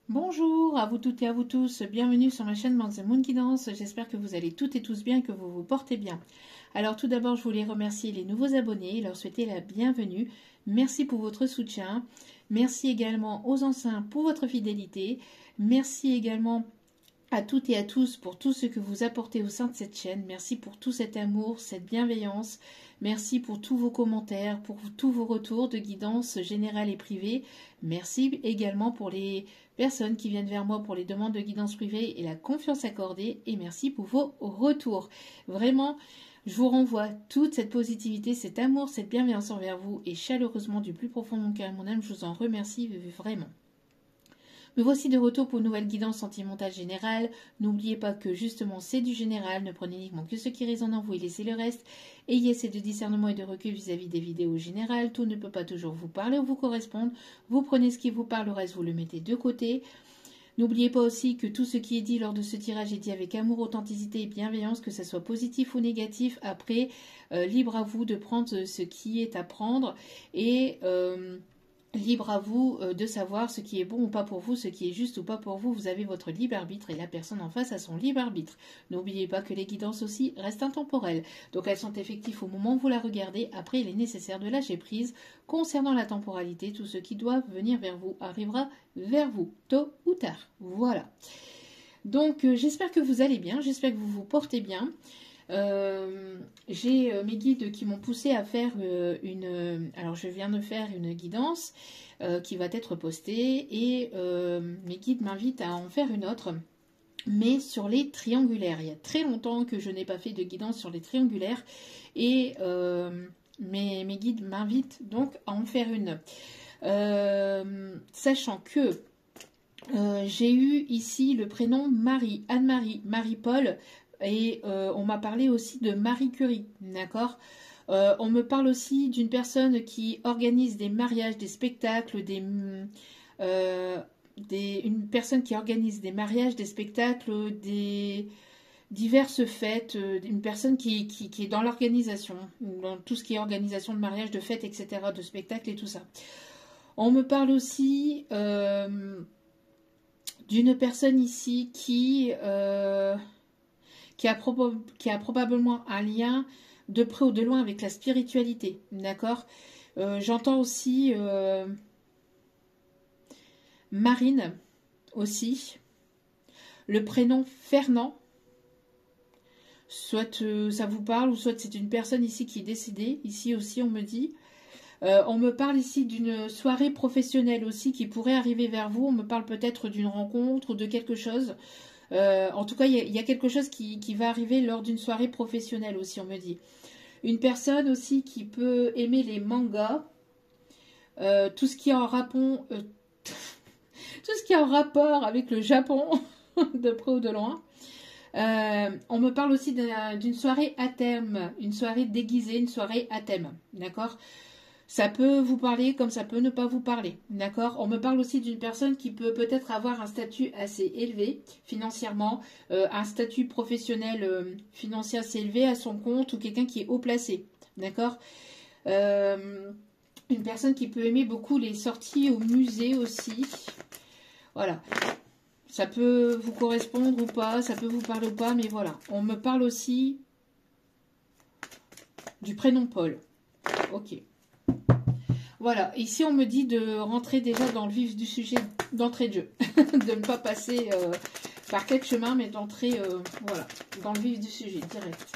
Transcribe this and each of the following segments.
Bonjour à vous toutes et à vous tous, bienvenue sur ma chaîne The Moon Guidance, j'espère que vous allez toutes et tous bien, que vous vous portez bien. Alors tout d'abord je voulais remercier les nouveaux abonnés et leur souhaiter la bienvenue, merci pour votre soutien, merci également aux anciens pour votre fidélité, merci également à toutes et à tous pour tout ce que vous apportez au sein de cette chaîne. Merci pour tout cet amour, cette bienveillance. Merci pour tous vos commentaires, pour tous vos retours de guidance générale et privée. Merci également pour les personnes qui viennent vers moi pour les demandes de guidance privée et la confiance accordée. Et merci pour vos retours. Vraiment, je vous renvoie toute cette positivité, cet amour, cette bienveillance envers vous. Et chaleureusement, du plus profond de mon cœur et de mon âme, je vous en remercie vraiment. Me voici de retour pour une nouvelle guidance sentimentale générale. N'oubliez pas que justement c'est du général, ne prenez uniquement que ce qui résonne en vous et laissez le reste. Ayez assez de discernement et de recul vis-à-vis des vidéos générales. Tout ne peut pas toujours vous parler ou vous correspondre. Vous prenez ce qui vous parle, le reste vous le mettez de côté. N'oubliez pas aussi que tout ce qui est dit lors de ce tirage est dit avec amour, authenticité et bienveillance, que ce soit positif ou négatif. Après, libre à vous de prendre ce qui est à prendre et libre à vous de savoir ce qui est bon ou pas pour vous, ce qui est juste ou pas pour vous. Vous avez votre libre arbitre et la personne en face a son libre arbitre. N'oubliez pas que les guidances aussi restent intemporelles. Donc elles sont effectives au moment où vous la regardez. Après, il est nécessaire de lâcher prise. Concernant la temporalité, tout ce qui doit venir vers vous arrivera vers vous, tôt ou tard. Voilà. Donc j'espère que vous allez bien, j'espère que vous vous portez bien. J'ai mes guides qui m'ont poussé à faire alors je viens de faire une guidance qui va être postée et mes guides m'invitent à en faire une autre, mais sur les triangulaires. Il y a très longtemps que je n'ai pas fait de guidance sur les triangulaires et mes guides m'invitent donc à en faire une, sachant que j'ai eu ici le prénom Marie, Anne-Marie, Marie-Paul. Et on m'a parlé aussi de Marie Curie, d'accord. On me parle aussi d'une personne qui organise des mariages, des spectacles, une personne qui organise des mariages, des spectacles, des diverses fêtes, une personne qui est dans l'organisation, dans tout ce qui est organisation de mariage, de fêtes, etc., de spectacles et tout ça. On me parle aussi d'une personne ici qui a probablement un lien de près ou de loin avec la spiritualité, d'accord. J'entends aussi Marine, aussi, le prénom Fernand, soit ça vous parle, ou soit c'est une personne ici qui est décédée, ici aussi on me dit. On me parle ici d'une soirée professionnelle aussi qui pourrait arriver vers vous, on me parle peut-être d'une rencontre ou de quelque chose. En tout cas, il y a quelque chose qui va arriver lors d'une soirée professionnelle aussi, on me dit. Une personne aussi qui peut aimer les mangas, tout ce qui est en rapport, tout ce qui est en rapport avec le Japon, de près ou de loin. On me parle aussi d'une soirée à thème, une soirée déguisée, une soirée à thème, d'accord. Ça peut vous parler comme ça peut ne pas vous parler, d'accord. On me parle aussi d'une personne qui peut peut-être avoir un statut assez élevé financièrement, un statut professionnel financier assez élevé à son compte, ou quelqu'un qui est haut placé, d'accord. Une personne qui peut aimer beaucoup les sorties au musée aussi, voilà. Ça peut vous correspondre ou pas, ça peut vous parler ou pas, mais voilà. On me parle aussi du prénom Paul, ok. Voilà, ici on me dit de rentrer déjà dans le vif du sujet d'entrée de jeu, de ne pas passer par quelques chemins, mais d'entrer voilà, dans le vif du sujet, direct.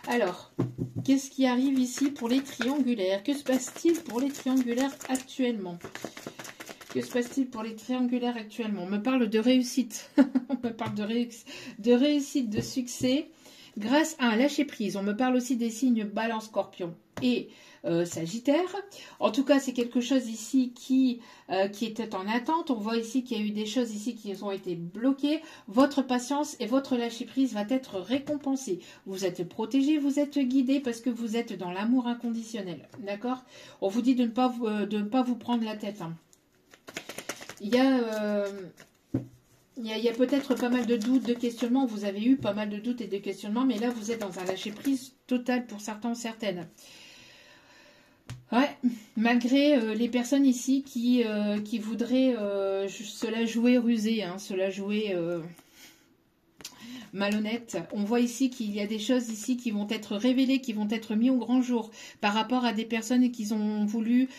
Alors, qu'est-ce qui arrive ici pour les triangulaires? Que se passe-t-il pour les triangulaires actuellement? Que se passe-t-il pour les triangulaires actuellement? On me parle de réussite, on me parle de réussite, de succès, grâce à un lâcher-prise. On me parle aussi des signes Balance, Scorpion et Sagittaire. En tout cas, c'est quelque chose ici qui était en attente. On voit ici qu'il y a eu des choses ici qui ont été bloquées. Votre patience et votre lâcher-prise va être récompensée. Vous êtes protégé, vous êtes guidé parce que vous êtes dans l'amour inconditionnel. D'accord? On vous dit de ne pas vous prendre la tête. Hein. Il y a peut-être pas mal de doutes, de questionnements. Vous avez eu pas mal de doutes et de questionnements, mais là, vous êtes dans un lâcher-prise total pour certains ou certaines. Ouais, malgré les personnes ici qui voudraient se la jouer rusée, hein, se la jouer malhonnête. On voit ici qu'il y a des choses ici qui vont être révélées, qui vont être mises au grand jour par rapport à des personnes qui ont voulu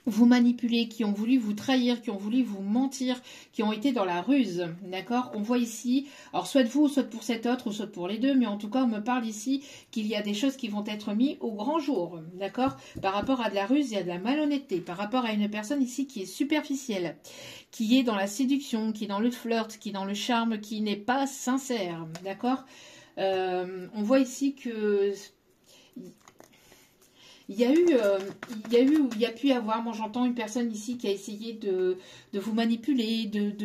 vous manipuler, qui ont voulu vous trahir, qui ont voulu vous mentir, qui ont été dans la ruse, d'accord? On voit ici, alors soit de vous, soit pour cet autre, ou soit pour les deux, mais en tout cas, on me parle ici qu'il y a des choses qui vont être mises au grand jour, d'accord? Par rapport à de la ruse et à de la malhonnêteté, par rapport à une personne ici qui est superficielle, qui est dans la séduction, qui est dans le flirt, qui est dans le charme, qui n'est pas sincère, d'accord? On voit ici que il y a eu, il y a pu y avoir, moi j'entends une personne ici qui a essayé de vous manipuler, de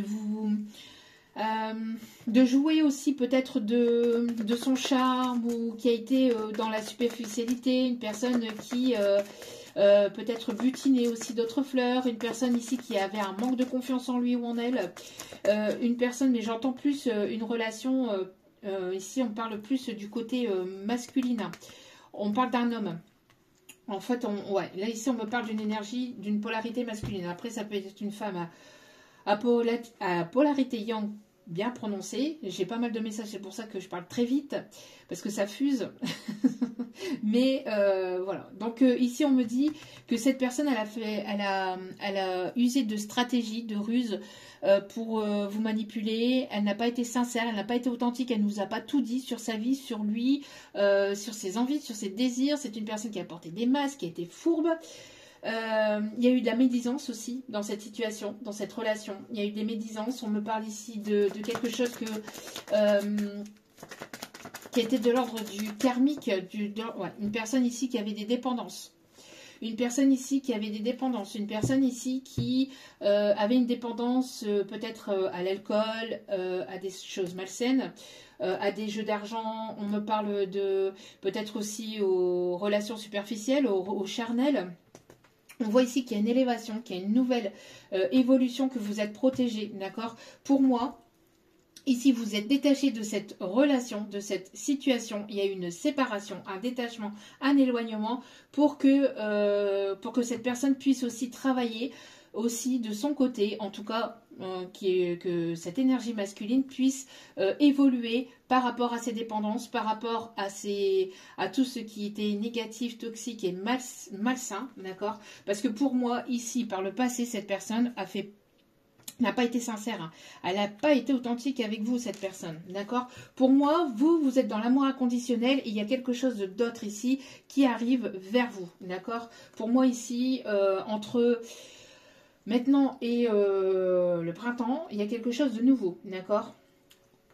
jouer aussi peut-être de son charme, ou qui a été dans la superficialité, une personne qui peut-être butinait aussi d'autres fleurs, une personne ici qui avait un manque de confiance en lui ou en elle, une personne, mais j'entends plus une relation, ici on parle plus du côté masculin, on parle d'un homme. En fait, ouais, là ici on me parle d'une énergie, d'une polarité masculine. Après, ça peut être une femme à polarité yang bien prononcée. J'ai pas mal de messages, c'est pour ça que je parle très vite, parce que ça fuse. Mais voilà. Donc ici on me dit que cette personne, elle a usé de stratégie, de ruse pour vous manipuler. Elle n'a pas été sincère, elle n'a pas été authentique, elle nous a pas tout dit sur sa vie, sur lui, sur ses envies, sur ses désirs. C'est une personne qui a porté des masques, qui a été fourbe. Il y a eu de la médisance aussi dans cette situation, dans cette relation. Il y a eu des médisances. On me parle ici de quelque chose qui était de l'ordre du karmique, ouais, une personne ici qui avait des dépendances. Une personne ici qui avait des dépendances, une personne ici qui avait une dépendance peut-être à l'alcool, à des choses malsaines, à des jeux d'argent. On me parle de peut-être aussi aux relations superficielles, aux charnelles. On voit ici qu'il y a une élévation, qu'il y a une nouvelle évolution, que vous êtes protégé, d'accord? Pour moi, ici, vous êtes détaché de cette relation, de cette situation. Il y a une séparation, un détachement, un éloignement pour que cette personne puisse aussi travailler aussi de son côté, en tout cas que cette énergie masculine puisse évoluer par rapport à ses dépendances, par rapport à tout ce qui était négatif, toxique et malsain, d'accord? Parce que pour moi, ici, par le passé, cette personne n'a pas été sincère, hein. Elle n'a pas été authentique avec vous, cette personne, d'accord? Pour moi, vous êtes dans l'amour inconditionnel et il y a quelque chose d'autre ici qui arrive vers vous, d'accord? Pour moi ici, entre maintenant et le printemps, il y a quelque chose de nouveau, d'accord?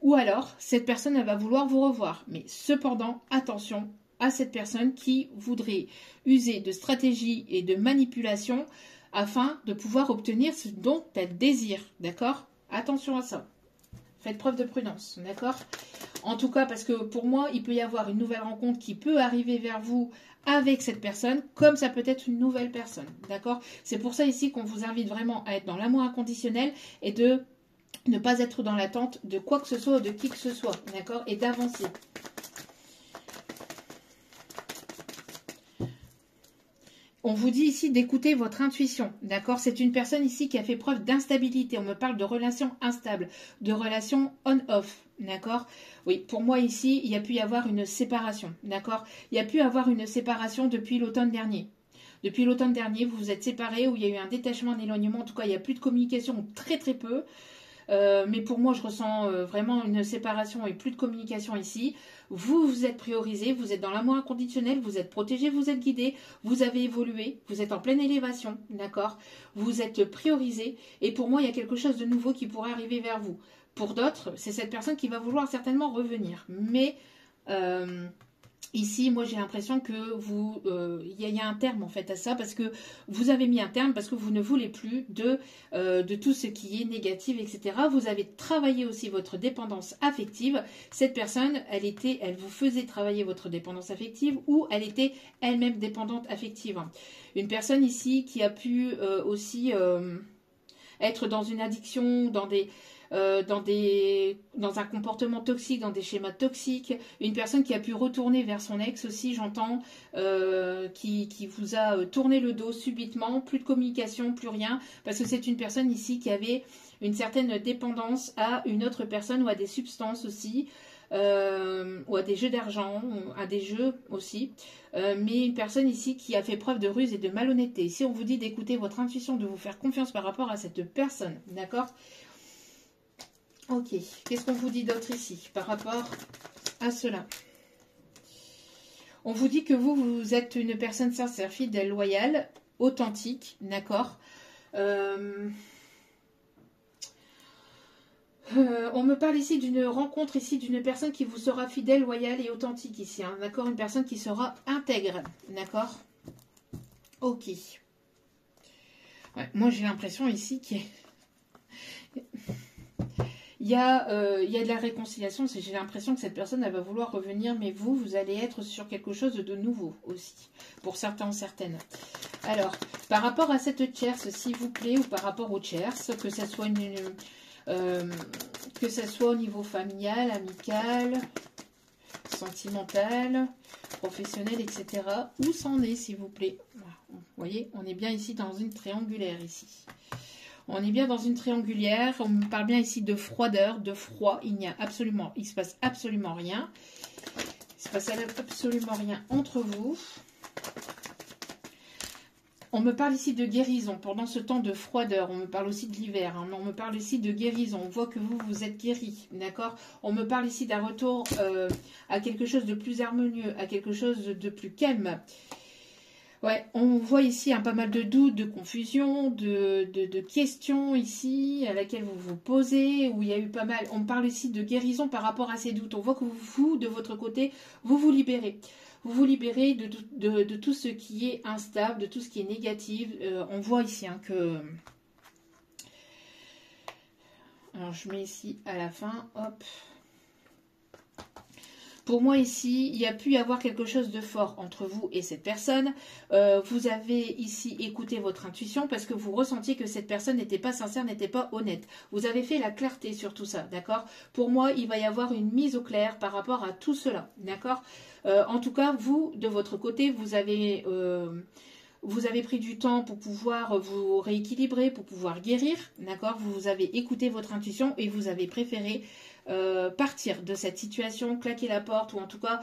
Ou alors, cette personne, elle va vouloir vous revoir. Mais cependant, attention à cette personne qui voudrait user de stratégie et de manipulation afin de pouvoir obtenir ce dont elle désire, d'accord? Attention à ça. Faites preuve de prudence, d'accord? En tout cas, parce que pour moi, il peut y avoir une nouvelle rencontre qui peut arriver vers vous avec cette personne, comme ça peut être une nouvelle personne, d'accord? C'est pour ça ici qu'on vous invite vraiment à être dans l'amour inconditionnel et de ne pas être dans l'attente de quoi que ce soit ou de qui que ce soit, d'accord? Et d'avancer. On vous dit ici d'écouter votre intuition, d'accord? C'est une personne ici qui a fait preuve d'instabilité. On me parle de relations instables, de relations on-off, d'accord? Oui, pour moi ici, il y a pu y avoir une séparation, d'accord? Il y a pu y avoir une séparation depuis l'automne dernier. Depuis l'automne dernier, vous vous êtes séparés, où il y a eu un détachement, un éloignement. En tout cas, il n'y a plus de communication, très très peu. Mais pour moi, je ressens vraiment une séparation et plus de communication ici. Vous, vous êtes priorisé, vous êtes dans l'amour inconditionnel, vous êtes protégé, vous êtes guidé, vous avez évolué, vous êtes en pleine élévation, d'accord? Vous êtes priorisé. Et pour moi, il y a quelque chose de nouveau qui pourrait arriver vers vous. Pour d'autres, c'est cette personne qui va vouloir certainement revenir. Mais ici, moi, j'ai l'impression que il y a un terme en fait à ça, parce que vous avez mis un terme, parce que vous ne voulez plus de tout ce qui est négatif, etc. Vous avez travaillé aussi votre dépendance affective. Cette personne, elle vous faisait travailler votre dépendance affective, ou elle était elle-même dépendante affective. Une personne ici qui a pu aussi être dans une addiction, dans un comportement toxique, dans des schémas toxiques, une personne qui a pu retourner vers son ex aussi, j'entends, qui vous a tourné le dos subitement, plus de communication, plus rien, parce que c'est une personne ici qui avait une certaine dépendance à une autre personne ou à des substances aussi, ou à des jeux d'argent, à des jeux aussi, mais une personne ici qui a fait preuve de ruse et de malhonnêteté. Ici, on vous dit d'écouter votre intuition, de vous faire confiance par rapport à cette personne, d'accord? Ok, qu'est-ce qu'on vous dit d'autre ici par rapport à cela? On vous dit que vous êtes une personne sincère, fidèle, loyale, authentique, d'accord? On me parle ici d'une rencontre ici d'une personne qui vous sera fidèle, loyale et authentique ici, hein, d'accord? Une personne qui sera intègre, d'accord? Ok. Ouais, moi j'ai l'impression ici qu'il y a de la réconciliation. J'ai l'impression que cette personne elle va vouloir revenir, mais vous allez être sur quelque chose de nouveau aussi, pour certains, certaines. Alors, par rapport à cette tierce, s'il vous plaît, ou par rapport aux tierces, que ce soit au niveau familial, amical, sentimental, professionnel, etc. Où c'en est, s'il vous plaît? Vous voyez, on est bien ici dans une triangulaire ici. On est bien dans une triangulaire. On me parle bien ici de froideur, de froid. Il se passe absolument rien. Il se passe absolument rien entre vous. On me parle ici de guérison pendant ce temps de froideur. On me parle aussi de l'hiver. Hein, mais on me parle ici de guérison. On voit que vous êtes guéri. D'accord? On me parle ici d'un retour à quelque chose de plus harmonieux, à quelque chose de plus calme. Ouais, on voit ici pas mal de doutes, de confusion, de questions ici à laquelle vous vous posez, où il y a eu pas mal. On parle ici de guérison par rapport à ces doutes. On voit que vous, de votre côté, vous vous libérez. Vous vous libérez de tout ce qui est instable, de tout ce qui est négatif. On voit ici que... Alors, je mets ici à la fin, hop... Pour moi ici, il y a pu y avoir quelque chose de fort entre vous et cette personne. Vous avez ici écouté votre intuition parce que vous ressentiez que cette personne n'était pas sincère, n'était pas honnête. Vous avez fait la clarté sur tout ça, d'accord? Pour moi, il va y avoir une mise au clair par rapport à tout cela, d'accord? En tout cas, vous, de votre côté, vous avez pris du temps pour pouvoir vous rééquilibrer, pour pouvoir guérir, d'accord? Vous avez écouté votre intuition et vous avez préféré partir de cette situation, claquer la porte ou en tout cas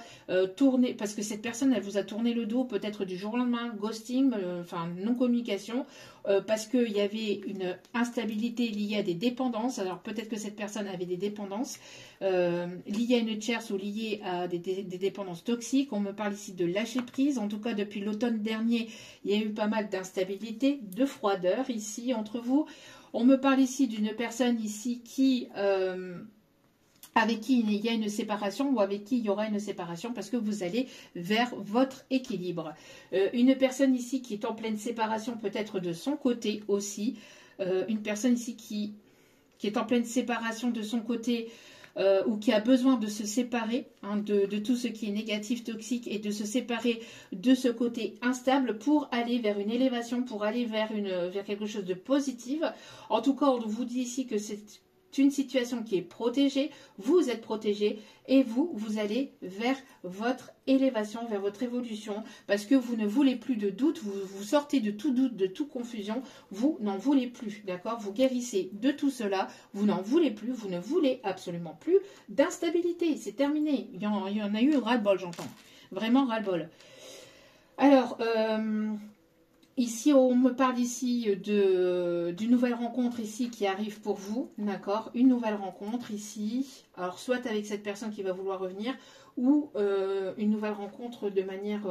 tourner, parce que cette personne elle vous a tourné le dos peut-être du jour au lendemain, ghosting, enfin non-communication, parce qu'il y avait une instabilité liée à des dépendances. Alors peut-être que cette personne avait des dépendances liées à une tierce ou liées à des dépendances toxiques. On me parle ici de lâcher prise, en tout cas depuis l'automne dernier, il y a eu pas mal d'instabilité, de froideur ici entre vous. On me parle ici d'une personne ici qui... avec qui il y a une séparation ou avec qui il y aura une séparation parce que vous allez vers votre équilibre. Une personne ici qui est en pleine séparation peut-être de son côté aussi. Une personne ici qui est en pleine séparation de son côté ou qui a besoin de se séparer de tout ce qui est négatif, toxique et de se séparer de ce côté instable pour aller vers une élévation, pour aller vers quelque chose de positif. En tout cas, on vous dit ici que c'est une situation qui est protégée, vous êtes protégé et vous allez vers votre élévation, vers votre évolution parce que vous ne voulez plus de doute, vous sortez de tout doute, de toute confusion, vous n'en voulez plus, d'accord? Vous guérissez de tout cela, vous n'en voulez plus, vous ne voulez absolument plus d'instabilité, c'est terminé, il y en a eu ras-le-bol, j'entends, vraiment ras-le-bol. Alors, ici, on me parle ici d'une nouvelle rencontre ici qui arrive pour vous, d'accord? Une nouvelle rencontre ici, alors soit avec cette personne qui va vouloir revenir, ou une nouvelle rencontre de manière,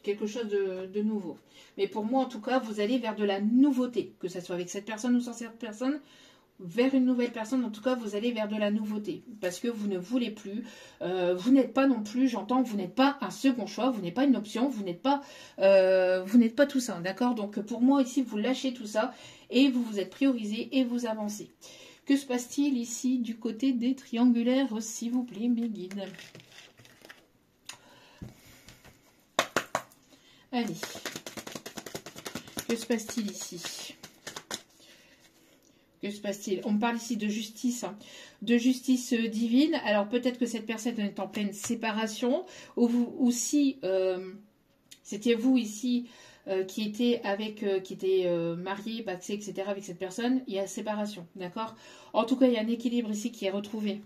quelque chose de nouveau. Mais pour moi, en tout cas, vous allez vers de la nouveauté, que ce soit avec cette personne ou sans cette personne, vers une nouvelle personne, en tout cas, vous allez vers de la nouveauté. Parce que vous ne voulez plus, vous n'êtes pas non plus, j'entends, vous n'êtes pas un second choix, vous n'êtes pas une option, vous n'êtes pas tout ça, d'accord? Donc pour moi, ici, vous lâchez tout ça et vous vous êtes priorisé et vous avancez. Que se passe-t-il ici du côté des triangulaires, s'il vous plaît, mes guides? Allez. Que se passe-t-il ici? Que se passe-t-il? On me parle ici de justice, hein, de justice divine. Alors peut-être que cette personne est en pleine séparation, ou si c'était vous ici qui était marié, paxé, etc. avec cette personne, il y a séparation, d'accord? En tout cas, il y a un équilibre ici qui est retrouvé.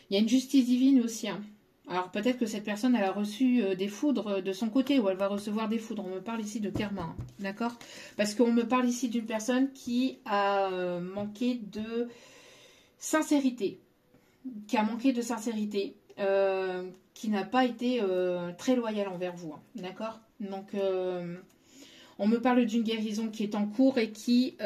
Il y a une justice divine aussi, hein. Alors peut-être que cette personne, elle a reçu des foudres de son côté, ou elle va recevoir des foudres. On me parle ici de karma, hein, d'accord? Parce qu'on me parle ici d'une personne qui a manqué de sincérité, qui n'a pas été très loyale envers vous, hein, d'accord? Donc, on me parle d'une guérison qui est en cours et qui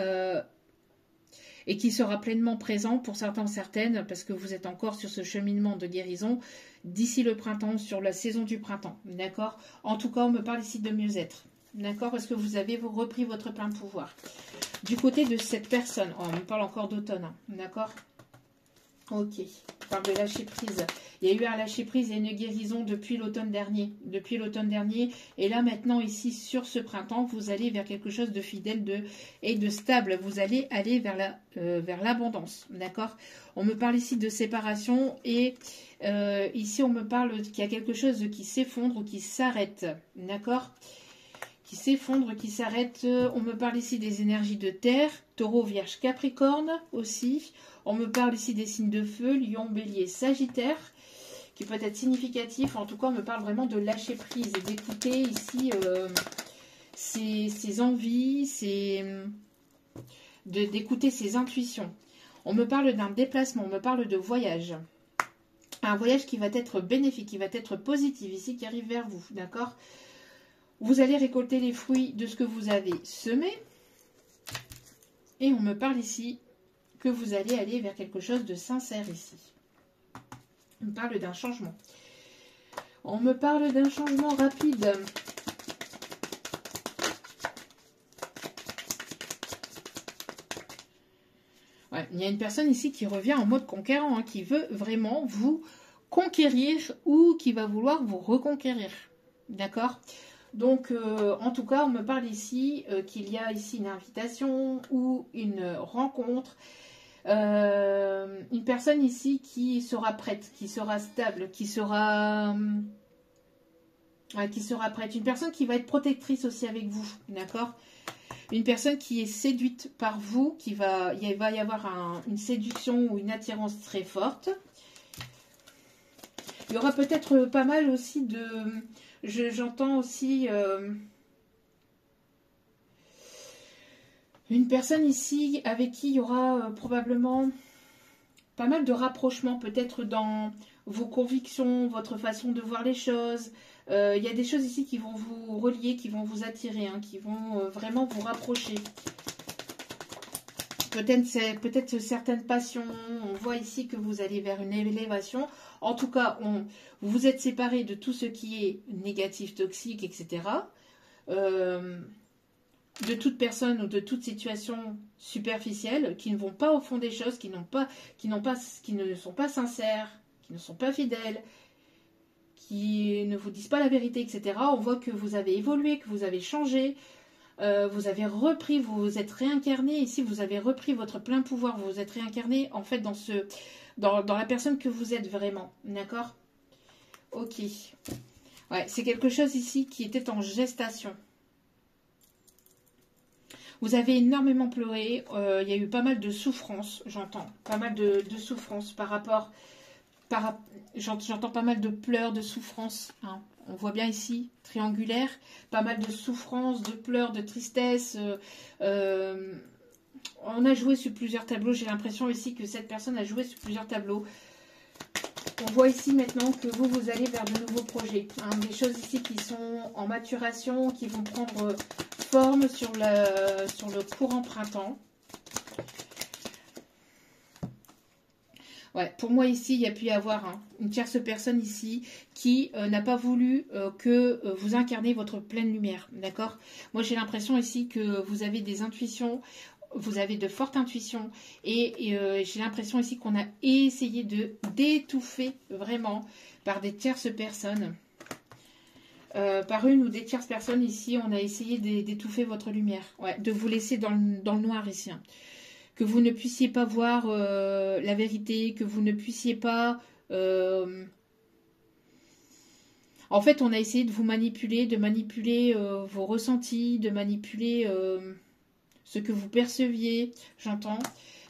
sera pleinement présent pour certains, certaines, parce que vous êtes encore sur ce cheminement de guérison d'ici le printemps, sur la saison du printemps, d'accord? En tout cas, on me parle ici de mieux-être, d'accord? Parce que vous avez repris votre plein pouvoir. Du côté de cette personne, on me parle encore d'automne, hein, d'accord? Ok, on parle de lâcher prise. Il y a eu un lâcher prise et une guérison depuis l'automne dernier. Et là, maintenant, ici, sur ce printemps, vous allez vers quelque chose de fidèle et de stable. Vous allez aller vers l'abondance. D'accord? On me parle ici de séparation. Et ici, on me parle qu'il y a quelque chose qui s'effondre ou qui s'arrête. D'accord? Qui s'effondre, qui s'arrête. On me parle ici des énergies de terre, taureau, vierge, capricorne aussi. On me parle ici des signes de feu, lion, bélier, sagittaire, qui peut être significatif. En tout cas, on me parle vraiment de lâcher prise et d'écouter ici ses envies, d'écouter ses intuitions. On me parle d'un déplacement, on me parle de voyage. Un voyage qui va être bénéfique, qui va être positif ici, qui arrive vers vous, d'accord? Vous allez récolter les fruits de ce que vous avez semé. Et on me parle ici que vous allez aller vers quelque chose de sincère ici. On me parle d'un changement. On me parle d'un changement rapide. Ouais, il y a une personne ici qui revient en mode conquérant, hein, qui veut vraiment vous conquérir ou qui va vouloir vous reconquérir. D'accord? Donc, en tout cas, on me parle ici qu'il y a ici une invitation ou une rencontre. Une personne ici qui sera prête, qui sera stable, qui sera prête. Une personne qui va être protectrice aussi avec vous, d'accord? Une personne qui est séduite par vous, il va y avoir une séduction ou une attirance très forte. Il y aura peut-être pas mal aussi de... J'entends aussi... une personne ici avec qui il y aura probablement pas mal de rapprochements, peut-être dans vos convictions, votre façon de voir les choses. Il y a des choses ici qui vont vous relier, qui vont vous attirer, hein, qui vont vraiment vous rapprocher. Peut-être certaines passions. On voit ici que vous allez vers une élévation. En tout cas, vous vous êtes séparés de tout ce qui est négatif, toxique, etc. De toute personne ou de toute situation superficielle, qui ne vont pas au fond des choses, qui ne sont pas sincères, qui ne sont pas fidèles, qui ne vous disent pas la vérité, etc. On voit que vous avez évolué, que vous avez changé, vous avez repris, vous vous êtes réincarné. Ici, vous avez repris votre plein pouvoir, vous vous êtes réincarné en fait dans la personne que vous êtes vraiment. D'accord? Ok. Ouais, c'est quelque chose ici qui était en gestation. Vous avez énormément pleuré, il y a eu pas mal de souffrance, j'entends. Pas mal de souffrance j'entends pas mal de pleurs, de souffrance. Hein. On voit bien ici, triangulaire, pas mal de souffrance, de pleurs, de tristesse. On a joué sur plusieurs tableaux. J'ai l'impression ici que cette personne a joué sur plusieurs tableaux. On voit ici maintenant que vous allez vers de nouveaux projets. Hein, des choses ici qui sont en maturation, qui vont prendre forme sur le courant printemps. Ouais, pour moi ici, il y a pu y avoir une tierce personne ici qui n'a pas voulu que vous incarnez votre pleine lumière. D'accord? Moi, j'ai l'impression ici que vous avez des intuitions. Vous avez de fortes intuitions et j'ai l'impression ici qu'on a essayé d'étouffer vraiment par des tierces personnes. Par une ou des tierces personnes ici, on a essayé d'étouffer votre lumière. Ouais, de vous laisser dans le noir ici. Hein. que vous ne puissiez pas voir la vérité, que vous ne puissiez pas... En fait, on a essayé de vous manipuler, de manipuler vos ressentis, de manipuler ce que vous perceviez, j'entends.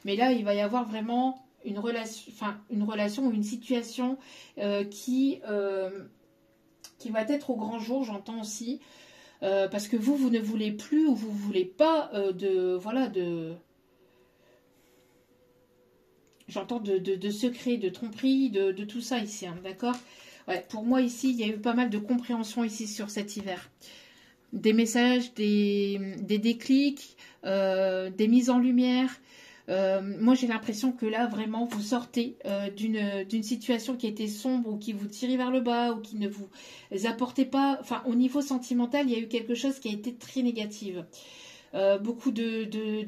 Mais là, il va y avoir vraiment une relation ou une situation qui va être au grand jour, j'entends aussi. Parce que vous ne voulez plus ou vous ne voulez pas j'entends de secrets, de tromperies, de tout ça ici, hein, d'accord? Ouais, pour moi ici, il y a eu pas mal de compréhension ici sur cet hiver. Des messages, des déclics, des mises en lumière. Moi, j'ai l'impression que là, vraiment, vous sortez d'une situation qui était sombre ou qui vous tirait vers le bas ou qui ne vous apportait pas... Enfin, au niveau sentimental, il y a eu quelque chose qui a été très négatif. Beaucoup de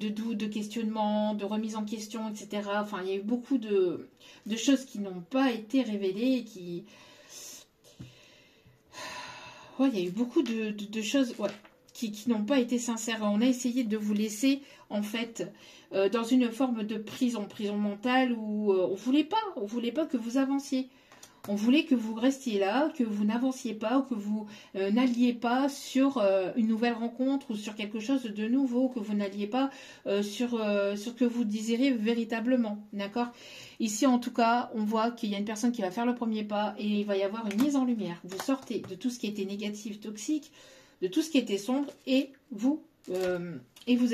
doutes, de questionnements, de remises en question, etc. Enfin, il y a eu beaucoup de choses qui n'ont pas été révélées et qui... Ouais, il y a eu beaucoup de choses qui n'ont pas été sincères. On a essayé de vous laisser, en fait, dans une forme de prison mentale où on voulait pas que vous avanciez. On voulait que vous restiez là, que vous n'avanciez pas ou que vous n'alliez pas sur une nouvelle rencontre ou sur quelque chose de nouveau, que vous n'alliez pas sur ce que vous désirez véritablement. D'accord? Ici, en tout cas, on voit qu'il y a une personne qui va faire le premier pas et il va y avoir une mise en lumière. Vous sortez de tout ce qui était négatif, toxique, de tout ce qui était sombre et vous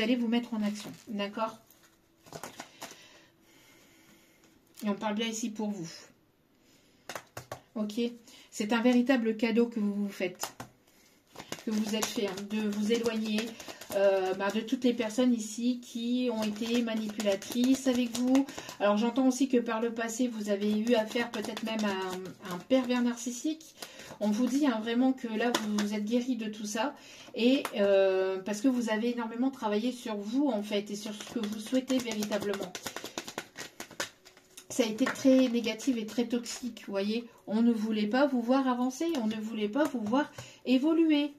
allez vous mettre en action. D'accord? Et on parle bien ici pour vous. Ok, c'est un véritable cadeau que vous vous faites, que vous êtes fait, hein, de vous éloigner de toutes les personnes ici qui ont été manipulatrices avec vous. Alors j'entends aussi que par le passé, vous avez eu affaire peut-être même à un pervers narcissique. On vous dit hein, vraiment que là, vous êtes guéri de tout ça. Et parce que vous avez énormément travaillé sur vous, en fait, et sur ce que vous souhaitez véritablement. Ça a été très négatif et très toxique, vous voyez. On ne voulait pas vous voir avancer, on ne voulait pas vous voir évoluer.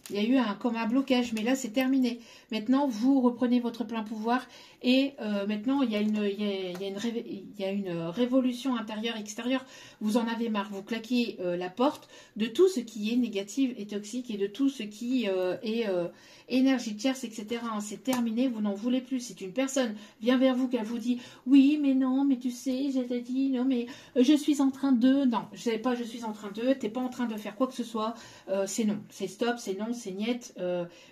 Il y a eu comme un blocage, mais là c'est terminé. Maintenant, vous reprenez votre plein pouvoir et maintenant il y a une révolution intérieure, extérieure. Vous en avez marre, vous claquez la porte de tout ce qui est négatif et toxique et de tout ce qui est énergie tierce, etc. C'est terminé, vous n'en voulez plus. Si une personne vient vers vous, qu'elle vous dit oui, mais non, mais tu sais, j'ai dit non, mais je suis en train de... Non, je sais pas, je suis en train de... T'es pas en train de faire quoi que ce soit. C'est non, c'est stop, c'est non, c'est niet.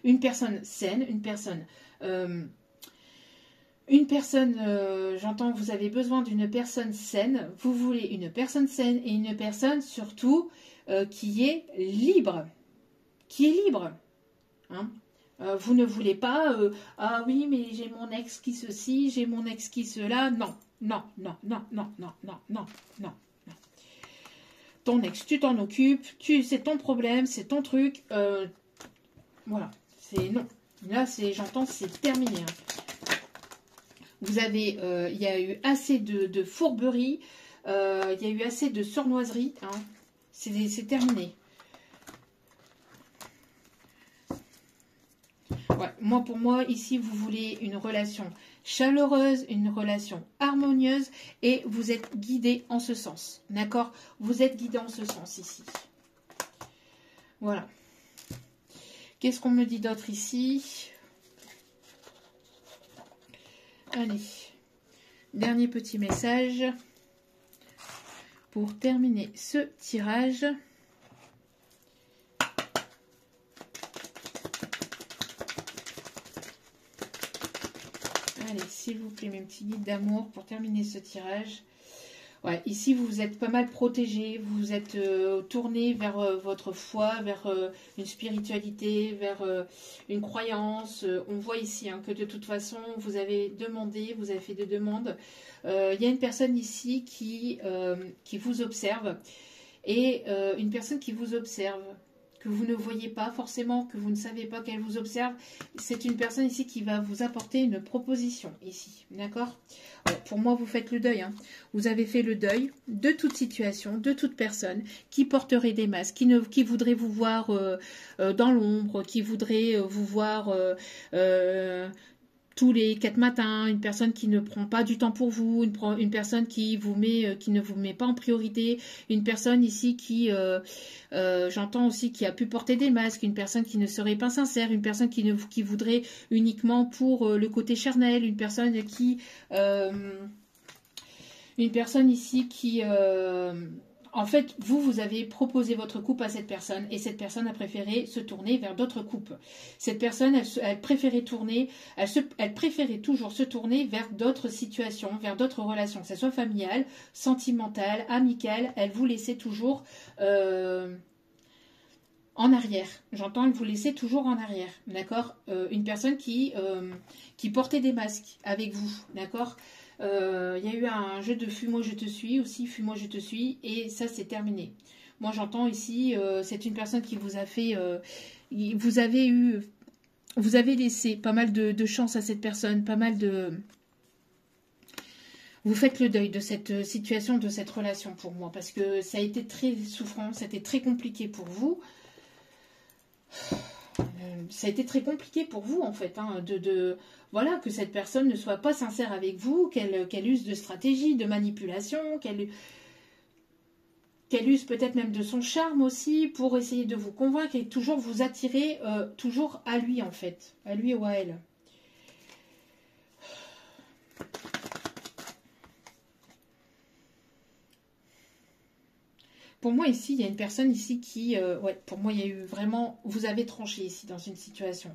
Une personne saine, j'entends que vous avez besoin d'une personne saine. Vous voulez une personne saine et une personne surtout qui est libre. Qui est libre. Hein? Vous ne voulez pas, ah oui, mais j'ai mon ex qui ceci, j'ai mon ex qui cela. Non, non, non, non, non, non, non, non, non. Ton ex, tu t'en occupes, c'est ton problème, c'est ton truc. Voilà, c'est non. Là, j'entends, c'est terminé. Hein. Vous avez, il y a eu assez de fourberie, il y a eu assez de sournoiserie. Hein. C'est terminé. Ouais, pour moi, ici, vous voulez une relation chaleureuse, une relation harmonieuse et vous êtes guidé en ce sens. D'accord? Vous êtes guidé en ce sens ici. Voilà. Qu'est-ce qu'on me dit d'autre ici? Allez. Dernier petit message pour terminer ce tirage. Allez, s'il vous plaît, mes petits guides d'amour, pour terminer ce tirage. Ouais, ici, vous êtes pas mal protégé, vous êtes tourné vers votre foi, vers une spiritualité, vers une croyance. On voit ici hein, que de toute façon, vous avez demandé, vous avez fait des demandes. Il y a une personne ici qui vous observe et une personne qui vous observe, que vous ne voyez pas forcément, que vous ne savez pas qu'elle vous observe, c'est une personne ici qui va vous apporter une proposition ici, d'accord? Pour moi, vous faites le deuil. Hein. Vous avez fait le deuil de toute situation, de toute personne qui porterait des masques, qui voudrait vous voir dans l'ombre, qui voudrait vous voir tous les 4 matins, une personne qui ne prend pas du temps pour vous, une personne qui ne vous met pas en priorité, une personne ici qui, j'entends aussi, qui a pu porter des masques, une personne qui ne serait pas sincère, une personne qui voudrait uniquement pour le côté charnel, une personne ici qui en fait, vous avez proposé votre couple à cette personne et cette personne a préféré se tourner vers d'autres couples. Cette personne, elle préférait toujours se tourner vers d'autres situations, vers d'autres relations, que ce soit familiale, sentimentale, amicale. Elle vous laissait toujours en arrière. J'entends, elle vous laissait toujours en arrière, d'accord. Une personne qui portait des masques avec vous, d'accord. Il y a eu un jeu de fuis-moi je te suis aussi, fuis-moi je te suis, et ça c'est terminé. Moi j'entends ici, c'est une personne qui vous a fait, vous avez laissé pas mal de chance à cette personne, pas mal de... Vous faites le deuil de cette situation, de cette relation pour moi, parce que ça a été très souffrant, c'était très compliqué pour vous. Ça a été très compliqué pour vous en fait, hein, voilà, que cette personne ne soit pas sincère avec vous, qu'elle use de stratégie, de manipulation, qu'elle use peut-être même de son charme aussi pour essayer de vous convaincre et toujours vous attirer toujours à lui en fait, à lui ou à elle. Pour moi ici, il y a une personne ici qui, pour moi il y a eu vraiment, vous avez tranché ici dans une situation.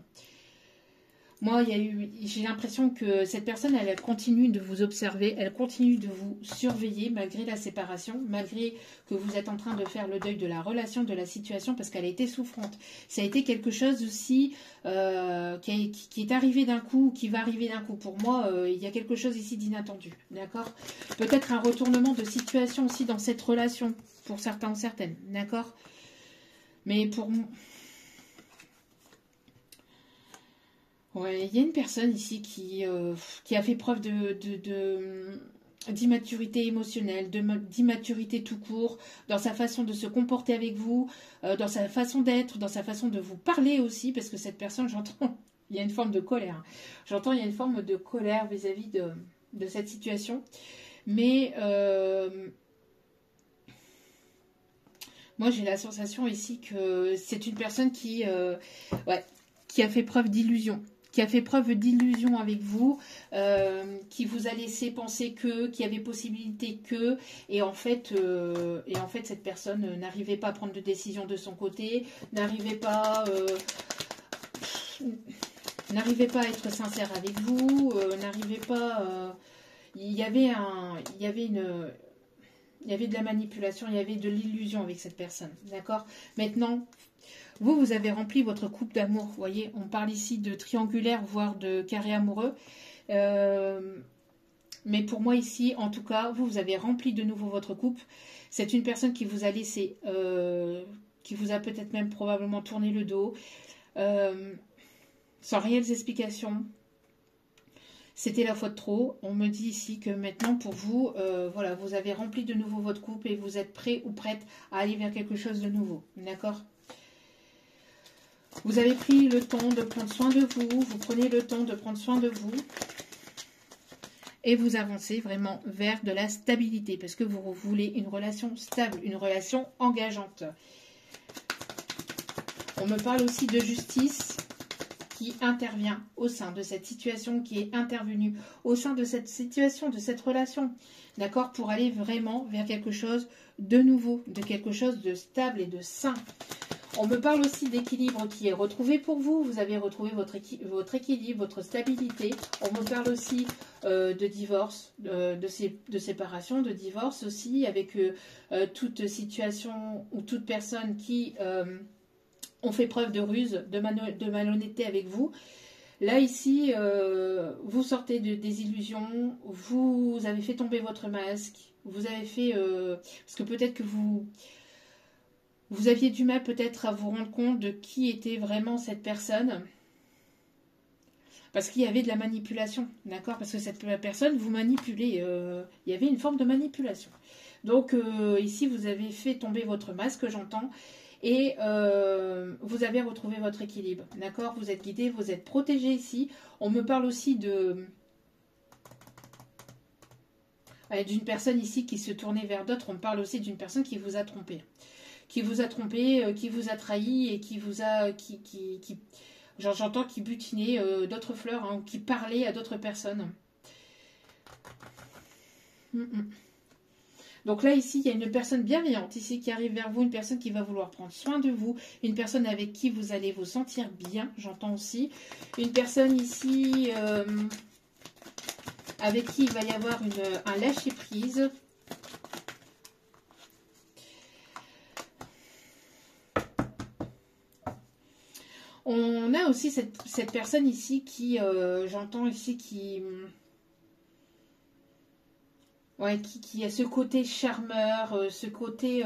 Moi, j'ai l'impression que cette personne, elle continue de vous observer, elle continue de vous surveiller malgré la séparation, malgré que vous êtes en train de faire le deuil de la relation, de la situation, parce qu'elle a été souffrante. Ça a été quelque chose aussi qui est arrivé d'un coup, qui va arriver d'un coup. Pour moi, il y a quelque chose ici d'inattendu, d'accord? Peut-être un retournement de situation aussi dans cette relation, pour certains ou certaines, d'accord? Mais pour moi... Ouais, il y a une personne ici qui a fait preuve d'immaturité émotionnelle, d'immaturité tout court, dans sa façon de se comporter avec vous, dans sa façon d'être, dans sa façon de vous parler aussi, parce que cette personne, j'entends, il y a une forme de colère. J'entends, il y a une forme de colère vis-à-vis de cette situation. Mais moi, j'ai la sensation ici que c'est une personne qui a fait preuve d'illusion. Qui a fait preuve d'illusion avec vous, qui vous a laissé penser qu'il y avait possibilité que, et en fait cette personne n'arrivait pas à prendre de décision de son côté, n'arrivait pas à être sincère avec vous, n'arrivait pas... il y avait de la manipulation, il y avait de l'illusion avec cette personne, d'accord? Maintenant... Vous avez rempli votre coupe d'amour, vous voyez, on parle ici de triangulaire, voire de carré amoureux. Mais pour moi ici, en tout cas, vous avez rempli de nouveau votre coupe. C'est une personne qui vous a laissé, qui vous a peut-être même probablement tourné le dos, sans réelles explications. C'était la fois de trop. On me dit ici que maintenant, pour vous, voilà, vous avez rempli de nouveau votre coupe et vous êtes prêt ou prête à aller vers quelque chose de nouveau. D'accord ? Vous avez pris le temps de prendre soin de vous, vous prenez le temps de prendre soin de vous et vous avancez vraiment vers de la stabilité parce que vous voulez une relation stable, une relation engageante. On me parle aussi de justice qui intervient au sein de cette situation, qui est intervenue au sein de cette situation, de cette relation, d'accord, pour aller vraiment vers quelque chose de nouveau, de quelque chose de stable et de sain. On me parle aussi d'équilibre qui est retrouvé pour vous. Vous avez retrouvé votre équilibre, votre stabilité. On me parle aussi de divorce, de séparation, de divorce aussi, avec toute situation ou toute personne qui ont fait preuve de ruse, de malhonnêteté avec vous. Là, ici, vous sortez des illusions, vous avez fait tomber votre masque, vous avez fait... parce que peut-être que vous aviez du mal peut-être à vous rendre compte de qui était vraiment cette personne. Parce qu'il y avait de la manipulation, d'accord? Parce que cette personne vous manipulait. Il y avait une forme de manipulation. Donc ici, vous avez fait tomber votre masque, j'entends. Et vous avez retrouvé votre équilibre, d'accord? Vous êtes guidé, vous êtes protégé ici. On me parle aussi d'une personne ici qui se tournait vers d'autres. On me parle aussi d'une personne qui vous a trompé. Qui vous a trompé, qui vous a trahi et qui vous a... j'entends qui butinait d'autres fleurs, hein, ou qui parlait à d'autres personnes. Donc là, ici, il y a une personne bienveillante ici qui arrive vers vous, une personne qui va vouloir prendre soin de vous, une personne avec qui vous allez vous sentir bien, j'entends aussi. Une personne ici avec qui il va y avoir un lâcher-prise. On a aussi cette personne ici qui, j'entends ici, ouais, qui a ce côté charmeur, ce côté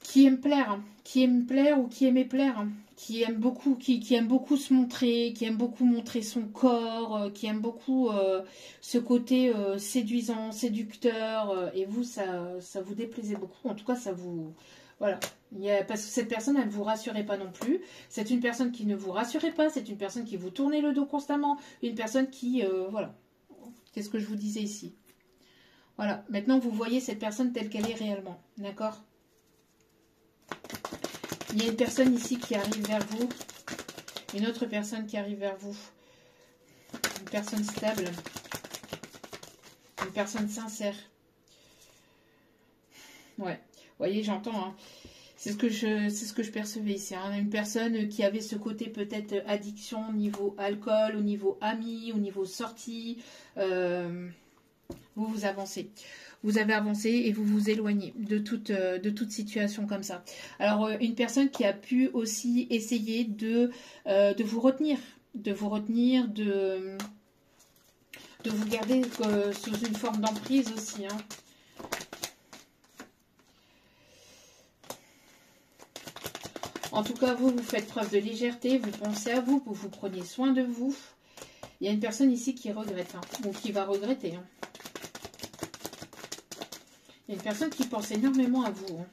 qui aime plaire, hein, qui aime plaire ou qui aimait plaire, hein, qui aime beaucoup se montrer, qui aime beaucoup montrer son corps, qui aime beaucoup ce côté séduisant, séducteur, et vous, ça vous déplaisait beaucoup, en tout cas, ça vous... Voilà, parce que cette personne, elle ne vous rassurait pas non plus. C'est une personne qui ne vous rassurait pas, c'est une personne qui vous tournait le dos constamment, une personne qui... voilà, qu'est-ce que je vous disais ici? Voilà, maintenant vous voyez cette personne telle qu'elle est réellement, d'accord? Il y a une personne ici qui arrive vers vous, une autre personne qui arrive vers vous, une personne stable, une personne sincère. Ouais, vous voyez, j'entends, hein. C'est ce que je percevais ici, hein. Une personne qui avait ce côté peut-être addiction au niveau alcool, au niveau ami, au niveau sortie. Vous avancez. Vous avez avancé et vous vous éloignez de toute situation comme ça. Alors, une personne qui a pu aussi essayer de vous retenir, de vous garder sous une forme d'emprise aussi, hein. En tout cas, vous faites preuve de légèreté, vous pensez à vous, vous prenez soin de vous. Il y a une personne ici qui regrette, hein, ou qui va regretter, hein. Il y a une personne qui pense énormément à vous, hein.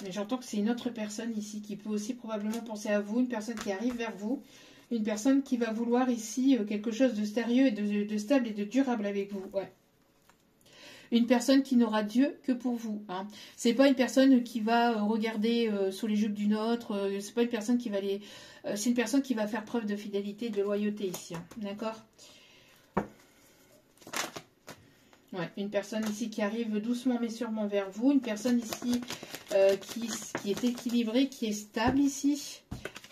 Mais j'entends que c'est une autre personne ici qui peut aussi probablement penser à vous, une personne qui arrive vers vous, une personne qui va vouloir ici quelque chose de sérieux et de stable et de durable avec vous. Ouais. Une personne qui n'aura Dieu que pour vous, hein. C'est pas une personne qui va regarder sous les jupes d'une autre, c'est pas une personne qui va c'est une personne qui va faire preuve de fidélité, de loyauté ici, hein. D'accord? Ouais, une personne ici qui arrive doucement mais sûrement vers vous, une personne ici qui est équilibrée, qui est stable ici,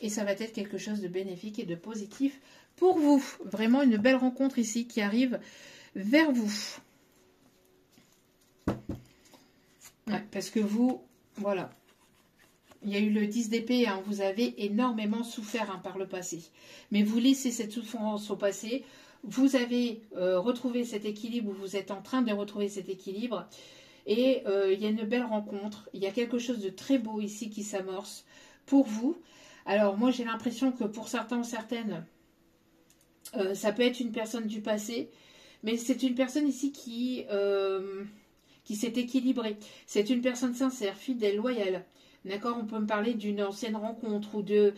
et ça va être quelque chose de bénéfique et de positif pour vous. Vraiment une belle rencontre ici qui arrive vers vous. Ouais, parce que vous, voilà, il y a eu le 10 d'épée, hein, vous avez énormément souffert, hein, par le passé. Mais vous laissez cette souffrance au passé, vous avez retrouvé cet équilibre, vous êtes en train de retrouver cet équilibre. Et il y a une belle rencontre, il y a quelque chose de très beau ici qui s'amorce pour vous. Alors moi j'ai l'impression que pour certains ou certaines, ça peut être une personne du passé, mais c'est une personne ici qui s'est équilibrée. C'est une personne sincère, fidèle, loyale. D'accord, on peut me parler d'une ancienne rencontre ou de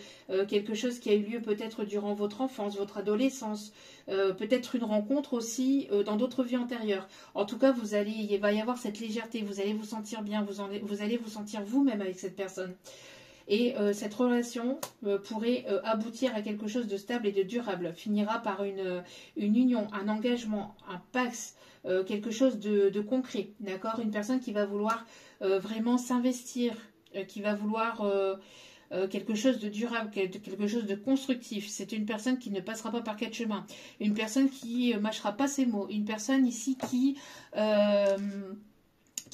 quelque chose qui a eu lieu peut-être durant votre enfance, votre adolescence, peut-être une rencontre aussi dans d'autres vies antérieures. En tout cas, il va y avoir cette légèreté, vous allez vous sentir bien, vous allez vous sentir vous-même avec cette personne. Et cette relation pourrait aboutir à quelque chose de stable et de durable, finira par une union, un engagement, un pacte, quelque chose de concret, d'accord? Une personne qui va vouloir vraiment s'investir, qui va vouloir quelque chose de durable, quelque chose de constructif. C'est une personne qui ne passera pas par quatre chemins, une personne qui ne mâchera pas ses mots, une personne ici qui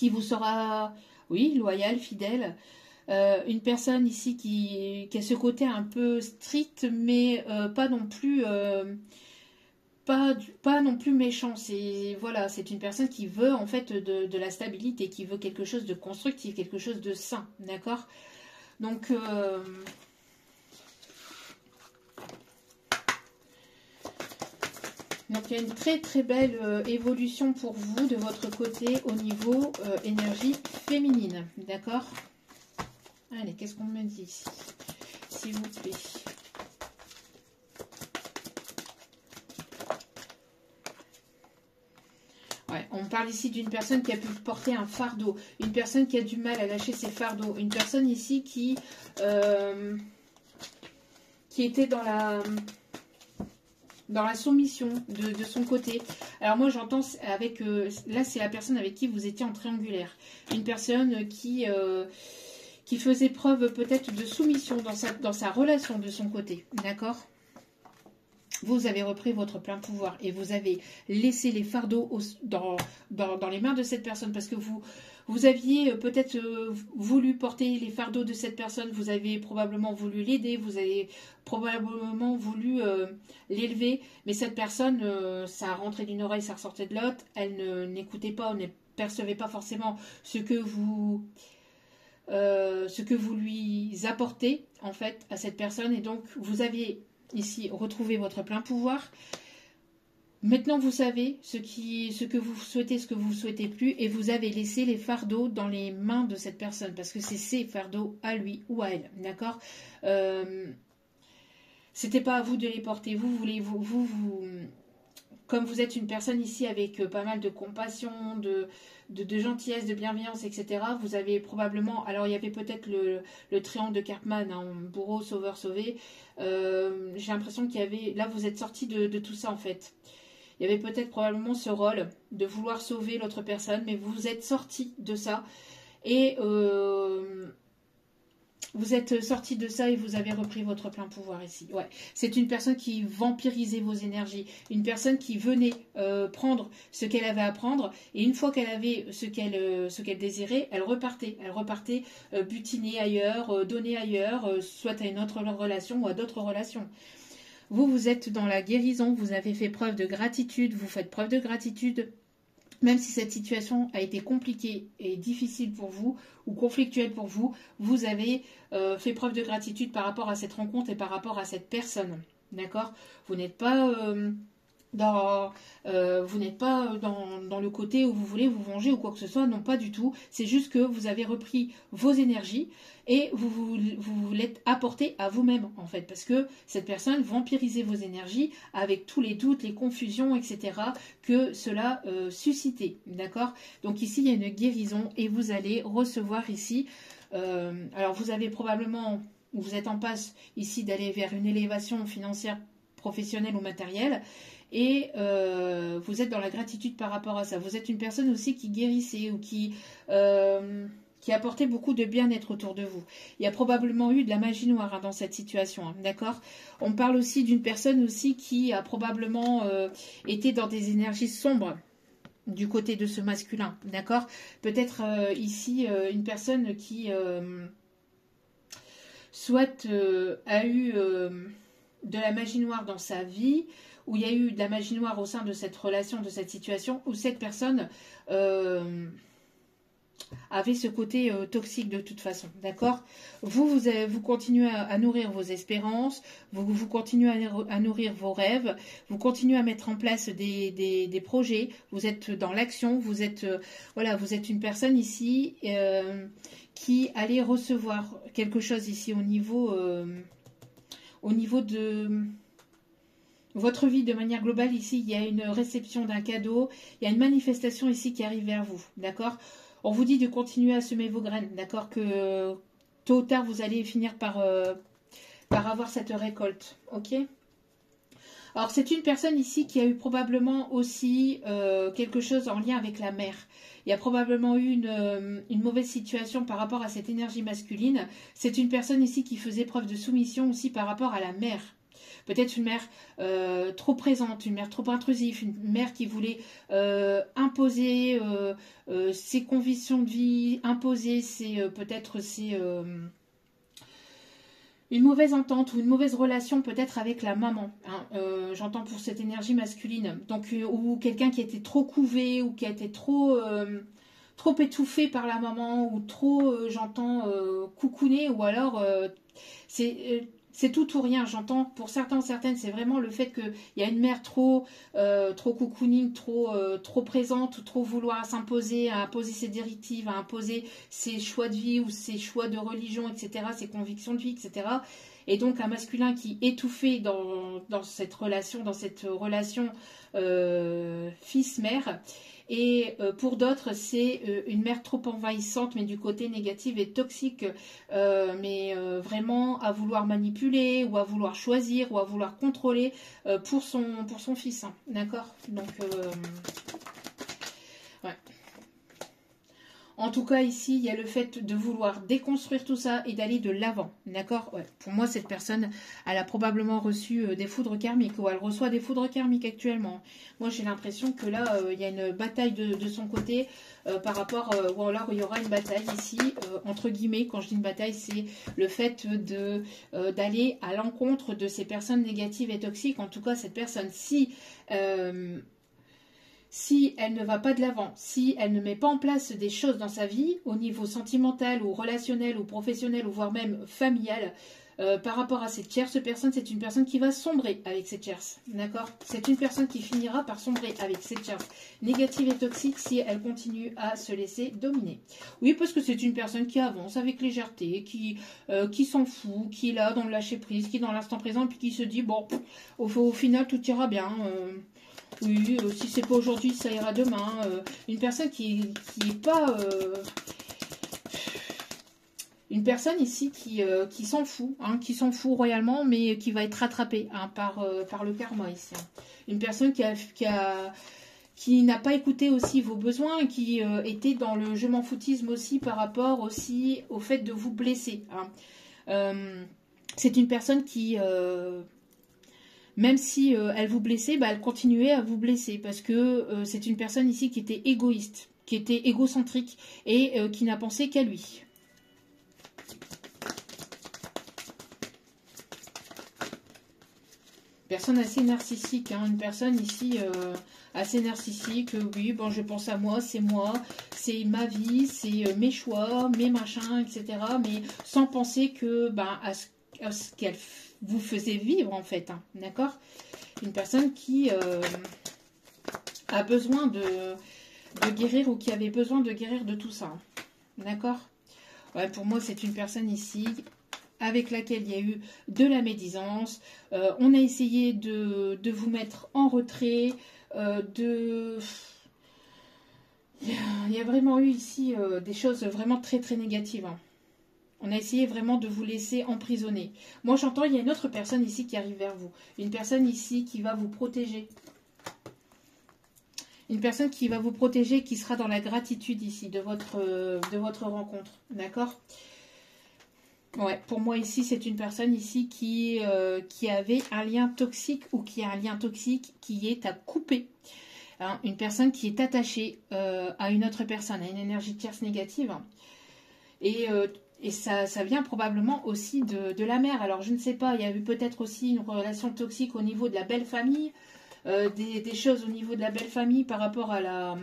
vous sera, oui, loyale, fidèle. Une personne ici qui a ce côté un peu strict, mais pas non plus... pas non plus méchant. Voilà, c'est une personne qui veut en fait de la stabilité, qui veut quelque chose de constructif, quelque chose de sain, d'accord? Donc Donc il y a une très très belle évolution pour vous de votre côté au niveau énergie féminine. D'accord? Allez, qu'est-ce qu'on me dit ici, s'il vous plaît? Ouais, on parle ici d'une personne qui a pu porter un fardeau, une personne qui a du mal à lâcher ses fardeaux, une personne ici qui était dans la soumission de son côté. Alors moi j'entends avec, là c'est la personne avec qui vous étiez en triangulaire, une personne qui faisait preuve peut-être de soumission dans sa relation de son côté, d'accord? Vous avez repris votre plein pouvoir et vous avez laissé les fardeaux dans les mains de cette personne parce que vous aviez peut-être voulu porter les fardeaux de cette personne, vous avez probablement voulu l'aider, vous avez probablement voulu l'élever, mais cette personne, ça rentrait d'une oreille, ça ressortait de l'autre, elle n'écoutait pas, ne percevait pas forcément ce que vous lui apportez en fait à cette personne, et donc vous aviez ici retrouvé votre plein pouvoir. Maintenant vous savez ce que vous souhaitez, ce que vous ne souhaitez plus, et vous avez laissé les fardeaux dans les mains de cette personne parce que c'est ses fardeaux à lui ou à elle, d'accord? C'était pas à vous de les porter, vous comme vous êtes une personne ici avec pas mal de compassion, de gentillesse, de bienveillance, etc., vous avez probablement... Alors, il y avait peut-être le triangle de Karpman, hein, bourreau, sauveur, sauvé. J'ai l'impression qu'il y avait... Là, vous êtes sorti de tout ça, en fait. Il y avait peut-être probablement ce rôle de vouloir sauver l'autre personne, mais vous êtes sorti de ça. Et... vous êtes sorti de ça et vous avez repris votre plein pouvoir ici. Ouais. C'est une personne qui vampirisait vos énergies. Une personne qui venait prendre ce qu'elle avait à prendre. Et une fois qu'elle avait ce qu'elle désirait, elle repartait. Elle repartait butiner ailleurs, donner ailleurs, soit à une autre relation ou à d'autres relations. Vous êtes dans la guérison. Vous avez fait preuve de gratitude. Vous faites preuve de gratitude. Même si cette situation a été compliquée et difficile pour vous ou conflictuelle pour vous, vous avez fait preuve de gratitude par rapport à cette rencontre et par rapport à cette personne. D'accord? Vous n'êtes pas dans le côté où vous voulez vous venger ou quoi que ce soit, non pas du tout. C'est juste que vous avez repris vos énergies et vous l'êtes apporté à vous-même en fait, parce que cette personne vampirisait vos énergies avec tous les doutes, les confusions, etc. que cela suscitait, d'accord? Donc ici il y a une guérison et vous allez recevoir ici, alors vous avez probablement, vous êtes en passe ici d'aller vers une élévation financière, professionnelle ou matérielle. Et vous êtes dans la gratitude par rapport à ça. Vous êtes une personne aussi qui guérissait ou qui apportait beaucoup de bien-être autour de vous. Il y a probablement eu de la magie noire hein, dans cette situation, hein, d'accord? On parle aussi d'une personne aussi qui a probablement été dans des énergies sombres du côté de ce masculin, d'accord? Peut-être ici une personne qui soit a eu de la magie noire dans sa vie, où il y a eu de la magie noire au sein de cette relation, de cette situation, où cette personne avait ce côté toxique de toute façon, d'accord? Vous continuez à nourrir vos espérances, vous continuez à nourrir vos rêves, vous continuez à mettre en place des projets, vous êtes dans l'action, vous êtes une personne ici qui allait recevoir quelque chose ici au niveau de votre vie de manière globale. Ici, il y a une réception d'un cadeau, il y a une manifestation ici qui arrive vers vous, d'accord? On vous dit de continuer à semer vos graines, d'accord? Que tôt ou tard, vous allez finir par avoir cette récolte, ok? Alors, c'est une personne ici qui a eu probablement aussi quelque chose en lien avec la mer. Il y a probablement eu une mauvaise situation par rapport à cette énergie masculine. C'est une personne ici qui faisait preuve de soumission aussi par rapport à la mer. Peut-être une mère trop présente, une mère trop intrusive, une mère qui voulait imposer ses convictions de vie, imposer peut-être une mauvaise entente ou une mauvaise relation peut-être avec la maman. Hein, j'entends pour cette énergie masculine. Donc, ou quelqu'un qui était trop couvé ou qui a été trop étouffé par la maman ou trop, j'entends, coucouné, ou alors c'est tout ou rien, j'entends. Pour certains, certaines, c'est vraiment le fait qu'il y a une mère trop cocooning, trop présente, trop vouloir s'imposer, à imposer ses directives, à imposer ses choix de vie ou ses choix de religion, etc., ses convictions de vie, etc. Et donc un masculin qui est étouffé dans cette relation fils-mère. Et pour d'autres, c'est une mère trop envahissante, mais du côté négatif et toxique, vraiment à vouloir manipuler, ou à vouloir choisir, ou à vouloir contrôler pour son fils. Hein, d'accord. Donc, ouais. En tout cas, ici, il y a le fait de vouloir déconstruire tout ça et d'aller de l'avant. D'accord, ouais. Pour moi, cette personne, elle a probablement reçu des foudres karmiques, ou elle reçoit des foudres karmiques actuellement. Moi, j'ai l'impression que là, il y a une bataille de son côté par rapport, ou alors il y aura une bataille ici, entre guillemets. Quand je dis une bataille, c'est le fait d'aller à l'encontre de ces personnes négatives et toxiques. En tout cas, cette personne, si elle ne va pas de l'avant, si elle ne met pas en place des choses dans sa vie, au niveau sentimental ou relationnel ou professionnel ou voire même familial, par rapport à cette tierce personne, c'est une personne qui va sombrer avec cette tierce. D'accord? C'est une personne qui finira par sombrer avec cette tierce négative et toxique si elle continue à se laisser dominer. Oui, parce que c'est une personne qui avance avec légèreté, qui s'en fout, qui est là dans le lâcher prise, qui est dans l'instant présent, puis qui se dit, bon, au final, tout ira bien. Oui, si c'est pas aujourd'hui, ça ira demain. Une personne qui est pas... une personne ici qui s'en fout, hein, qui s'en fout royalement, mais qui va être rattrapée hein, par le karma ici. Hein. Une personne qui n'a pas écouté aussi vos besoins, qui était dans le je m'en foutisme aussi par rapport aussi au fait de vous blesser. Hein. C'est une personne qui... même si elle vous blessait, bah, elle continuait à vous blesser parce que c'est une personne ici qui était égoïste, qui était égocentrique et qui n'a pensé qu'à lui. Personne assez narcissique, hein, une personne ici assez narcissique, oui, bon, je pense à moi, c'est ma vie, c'est mes choix, mes machins, etc. Mais sans penser que à ce qu'elle vous faisait vivre en fait, hein, d'accord? Une personne qui a besoin de guérir ou qui avait besoin de guérir de tout ça, hein, d'accord? Ouais, pour moi, c'est une personne ici avec laquelle il y a eu de la médisance. On a essayé de vous mettre en retrait, il y a vraiment eu ici des choses vraiment très très négatives. Hein. On a essayé vraiment de vous laisser emprisonner. Moi j'entends, il y a une autre personne ici qui arrive vers vous. Une personne ici qui va vous protéger. Une personne qui va vous protéger, qui sera dans la gratitude ici de votre rencontre. D'accord ? Ouais, pour moi ici, c'est une personne ici qui avait un lien toxique ou qui a un lien toxique qui est à couper. Hein, une personne qui est attachée à une autre personne, à une énergie tierce négative. Et ça vient probablement aussi de la mère. Alors je ne sais pas, il y a eu peut-être aussi une relation toxique au niveau de la belle famille, des choses au niveau de la belle famille par rapport à la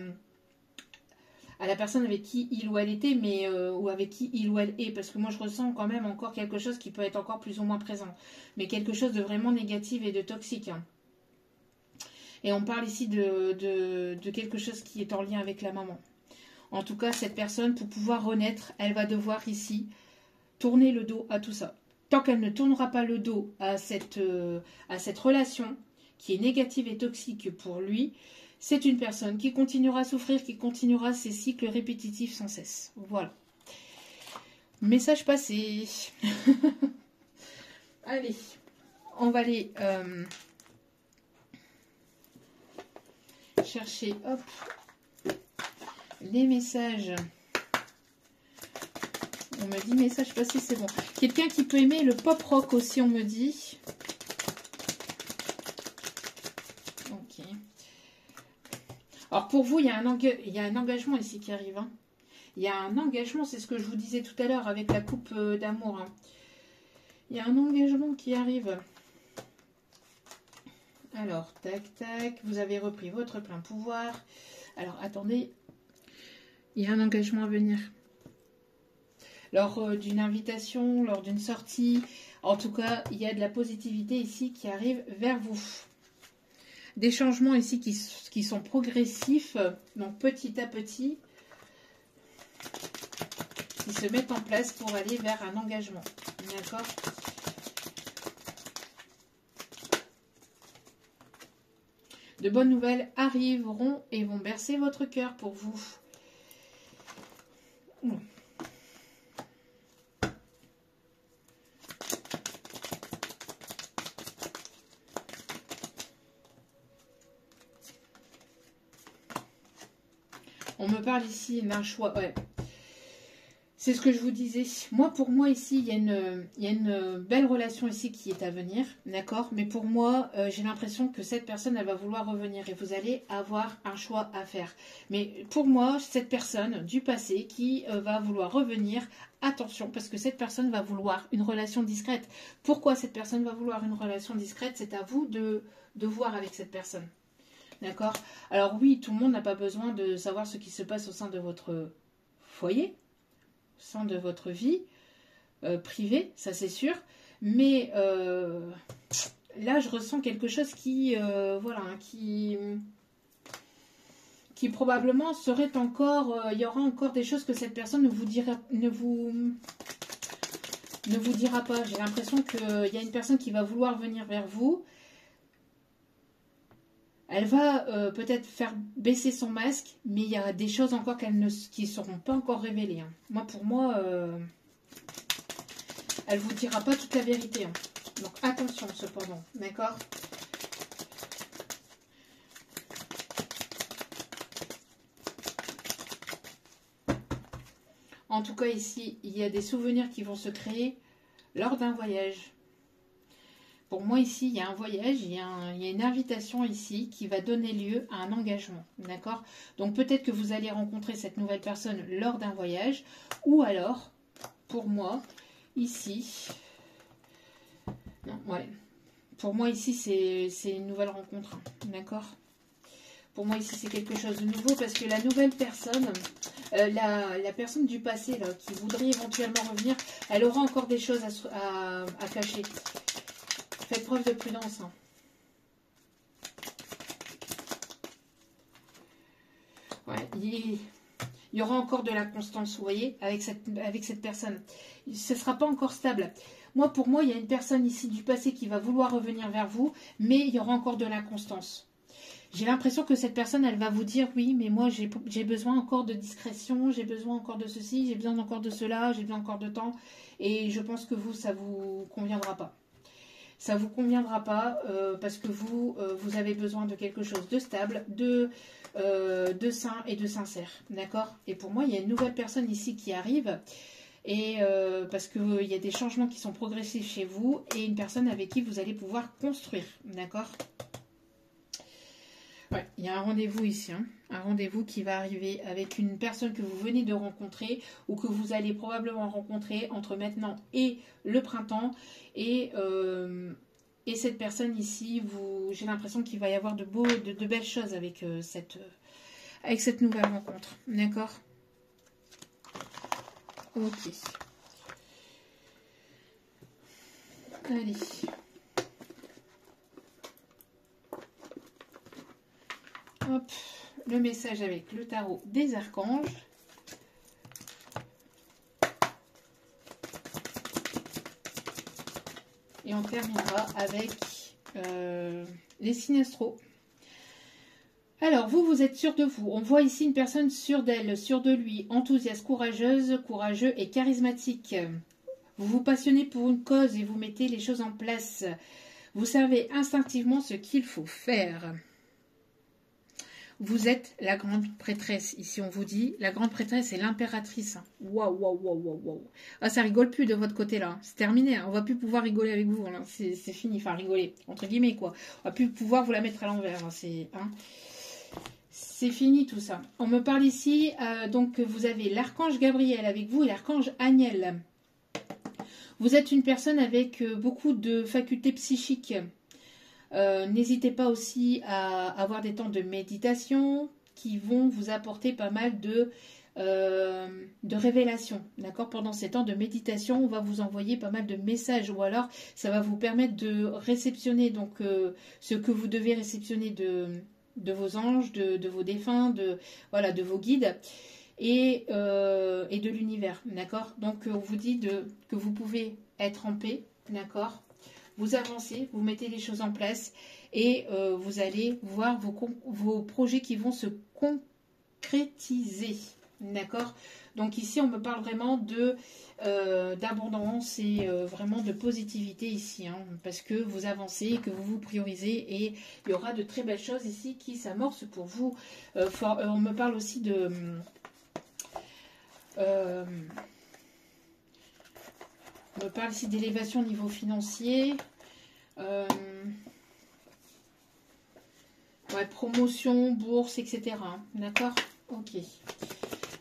personne avec qui il ou elle était, mais ou avec qui il ou elle est, parce que moi je ressens quand même encore quelque chose qui peut être encore plus ou moins présent, mais quelque chose de vraiment négatif et de toxique. Hein. Et on parle ici de quelque chose qui est en lien avec la maman. En tout cas, cette personne, pour pouvoir renaître, elle va devoir ici tourner le dos à tout ça. Tant qu'elle ne tournera pas le dos à cette relation qui est négative et toxique pour lui, c'est une personne qui continuera à souffrir, qui continuera ses cycles répétitifs sans cesse. Voilà. Message passé. Allez, on va aller chercher, hop, les messages. On me dit message passé, c'est bon. Quelqu'un qui peut aimer le pop rock aussi, on me dit. Ok. Alors pour vous, il y a un engagement ici qui arrive. Hein. Il y a un engagement, c'est ce que je vous disais tout à l'heure avec la coupe d'amour. Hein. Il y a un engagement qui arrive. Alors, tac, tac, vous avez repris votre plein pouvoir. Alors, attendez, il y a un engagement à venir. lors d'une invitation, lors d'une sortie. En tout cas, il y a de la positivité ici qui arrive vers vous. Des changements ici qui sont progressifs, donc petit à petit, qui se mettent en place pour aller vers un engagement. D'accord? De bonnes nouvelles arriveront et vont bercer votre cœur pour vous. On me parle ici d'un choix. Ouais. C'est ce que je vous disais. Moi, pour moi, ici, il y a une belle relation ici qui est à venir. D'accord? Mais pour moi, j'ai l'impression que cette personne, elle va vouloir revenir. Et vous allez avoir un choix à faire. Mais pour moi, cette personne du passé qui va vouloir revenir, attention, parce que cette personne va vouloir une relation discrète. Pourquoi cette personne va vouloir une relation discrète? C'est à vous de voir avec cette personne. D'accord? Alors oui, tout le monde n'a pas besoin de savoir ce qui se passe au sein de votre foyer, au sein de votre vie privée, ça c'est sûr. Mais là, je ressens quelque chose qui, voilà, qui probablement serait encore, il y aura encore des choses que cette personne ne vous dira pas. J'ai l'impression qu'il y a une personne qui va vouloir venir vers vous. Elle va peut-être faire baisser son masque, mais il y a des choses encore qui ne seront pas encore révélées. Hein. Moi, pour moi, elle ne vous dira pas toute la vérité. Hein. Donc attention cependant, d'accord? En tout cas ici, il y a des souvenirs qui vont se créer lors d'un voyage. Pour moi, ici, il y a un voyage, il y a une invitation ici qui va donner lieu à un engagement. D'accord? Donc, peut-être que vous allez rencontrer cette nouvelle personne lors d'un voyage. Ou alors, pour moi, ici... Non, ouais. Pour moi, ici, c'est une nouvelle rencontre. D'accord? Pour moi, ici, c'est quelque chose de nouveau parce que la nouvelle personne... la personne du passé là, qui voudrait éventuellement revenir, elle aura encore des choses à cacher. Faites preuve de prudence. Hein. Ouais, il y aura encore de la constance, vous voyez, avec cette personne. Ce ne sera pas encore stable. Moi, pour moi, il y a une personne ici du passé qui va vouloir revenir vers vous, mais il y aura encore de l'inconstance. J'ai l'impression que cette personne, elle va vous dire, oui, mais moi, j'ai besoin encore de discrétion, j'ai besoin encore de ceci, j'ai besoin encore de cela, j'ai besoin encore de temps. Et je pense que vous, ça ne vous conviendra pas. Ça ne vous conviendra pas parce que vous avez besoin de quelque chose de stable, de sain et de sincère. D'accord? Et pour moi, il y a une nouvelle personne ici qui arrive. Et parce qu'il y a des changements qui sont progressifs chez vous. Et une personne avec qui vous allez pouvoir construire. D'accord? Ouais, il y a un rendez-vous ici, hein. Un rendez-vous qui va arriver avec une personne que vous venez de rencontrer ou que vous allez probablement rencontrer entre maintenant et le printemps. Et cette personne ici, j'ai l'impression qu'il va y avoir de belles choses avec cette nouvelle rencontre. D'accord? Ok. Allez. Hop, le message avec le tarot des archanges. Et on terminera avec les signes astro. Alors, vous êtes sûr de vous. On voit ici une personne sûre d'elle, sûre de lui, enthousiaste, courageuse, courageux et charismatique. Vous vous passionnez pour une cause et vous mettez les choses en place. Vous savez instinctivement ce qu'il faut faire. Vous êtes la grande prêtresse. Ici, on vous dit, la grande prêtresse est l'impératrice. Waouh, waouh, waouh, waouh, waouh. Ah, ça rigole plus de votre côté, là. C'est terminé. Hein. On va plus pouvoir rigoler avec vous. C'est fini. Enfin, rigoler, entre guillemets, quoi. On va plus pouvoir vous la mettre à l'envers. Hein. C'est fini, tout ça. On me parle ici, donc, vous avez l'archange Gabriel avec vous et l'archange Aniel. Vous êtes une personne avec beaucoup de facultés psychiques. N'hésitez pas aussi à avoir des temps de méditation qui vont vous apporter pas mal de de révélation, d'accord? Pendant ces temps de méditation, on va vous envoyer pas mal de messages, ou alors ça va vous permettre de réceptionner donc ce que vous devez réceptionner de vos anges, de vos défunts, voilà, de vos guides et de l'univers, d'accord? Donc on vous dit que vous pouvez être en paix, d'accord? Vous avancez, vous mettez les choses en place et vous allez voir vos projets qui vont se concrétiser. D'accord? Donc ici, on me parle vraiment d'abondance et vraiment de positivité ici, hein, parce que vous avancez, que vous vous priorisez et il y aura de très belles choses ici qui s'amorcent pour vous. On me parle aussi de... on me parle ici d'élévation au niveau financier. Ouais, promotion, bourse, etc. D'accord? Ok.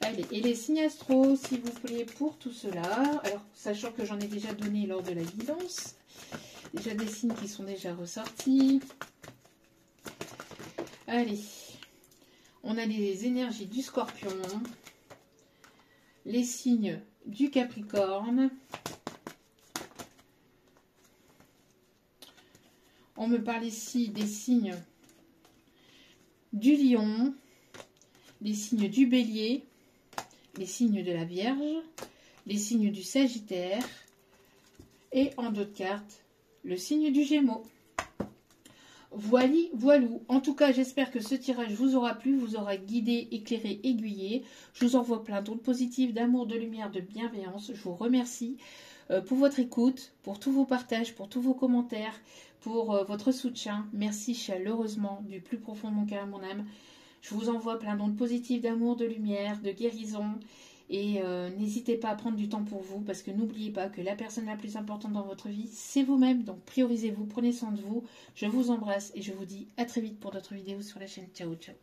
Allez, et les signes astro, s'il vous plaît, pour tout cela. Alors, sachant que j'en ai déjà donné lors de la guidance. Déjà des signes qui sont déjà ressortis. Allez. On a les énergies du Scorpion. Les signes du Capricorne. On me parle ici des signes du Lion, les signes du Bélier, les signes de la Vierge, les signes du Sagittaire et en d'autres cartes, le signe du Gémeaux. Voilou. En tout cas, j'espère que ce tirage vous aura plu, vous aura guidé, éclairé, aiguillé. Je vous envoie plein d'ondes positives, d'amour, de lumière, de bienveillance. Je vous remercie pour votre écoute, pour tous vos partages, pour tous vos commentaires, pour votre soutien. Merci chaleureusement du plus profond de mon cœur et mon âme. Je vous envoie plein d'ondes positives, d'amour, de lumière, de guérison. Et n'hésitez pas à prendre du temps pour vous, parce que n'oubliez pas que la personne la plus importante dans votre vie, c'est vous-même. Donc priorisez-vous, prenez soin de vous. Je vous embrasse et je vous dis à très vite pour d'autres vidéos sur la chaîne. Ciao, ciao.